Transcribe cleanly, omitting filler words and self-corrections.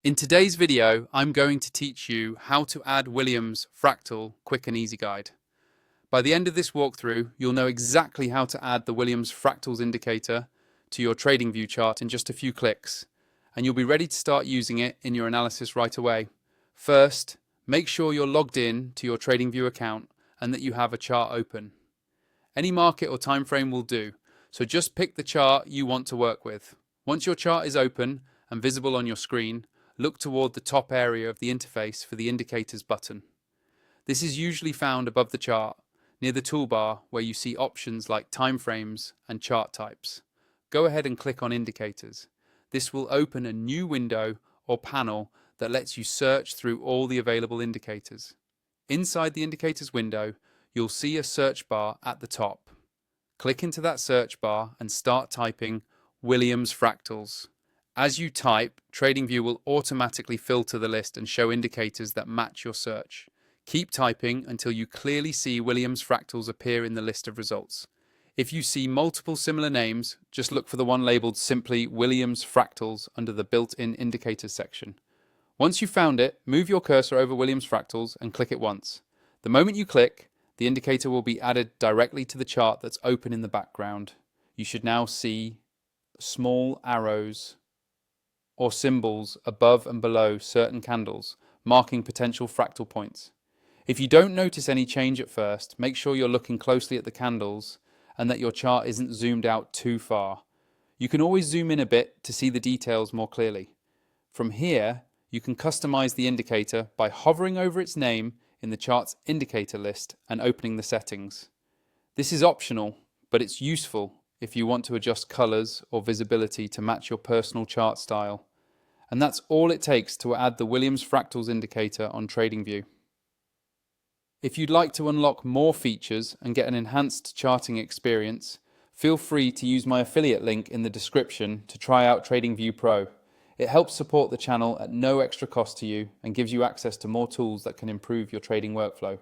In today's video, I'm going to teach you how to add Williams Fractal Quick and Easy Guide. By the end of this walkthrough, you'll know exactly how to add the Williams Fractals indicator to your Tradingview chart in just a few clicks, and you'll be ready to start using it in your analysis right away. First, make sure you're logged in to your Tradingview account and that you have a chart open. Any market or time frame will do, so just pick the chart you want to work with. Once your chart is open and visible on your screen, look toward the top area of the interface for the Indicators button. This is usually found above the chart, near the toolbar where you see options like timeframes and chart types. Go ahead and click on Indicators. This will open a new window or panel that lets you search through all the available indicators. Inside the Indicators window, you'll see a search bar at the top. Click into that search bar and start typing Williams Fractals. As you type, Tradingview will automatically filter the list and show indicators that match your search. Keep typing until you clearly see Williams Fractals appear in the list of results. If you see multiple similar names, just look for the one labeled simply Williams Fractals under the built-in indicators section. Once you've found it, move your cursor over Williams Fractals and click it once. The moment you click, the indicator will be added directly to the chart that's open in the background. You should now see small arrows or symbols above and below certain candles, marking potential fractal points. If you don't notice any change at first, make sure you're looking closely at the candles and that your chart isn't zoomed out too far. You can always zoom in a bit to see the details more clearly. From here, you can customize the indicator by hovering over its name in the chart's indicator list and opening the settings. This is optional, but it's useful if you want to adjust colors or visibility to match your personal chart style. And that's all it takes to add the Williams Fractals indicator on Tradingview. If you'd like to unlock more features and get an enhanced charting experience, feel free to use my affiliate link in the description to try out Tradingview Pro. It helps support the channel at no extra cost to you and gives you access to more tools that can improve your trading workflow.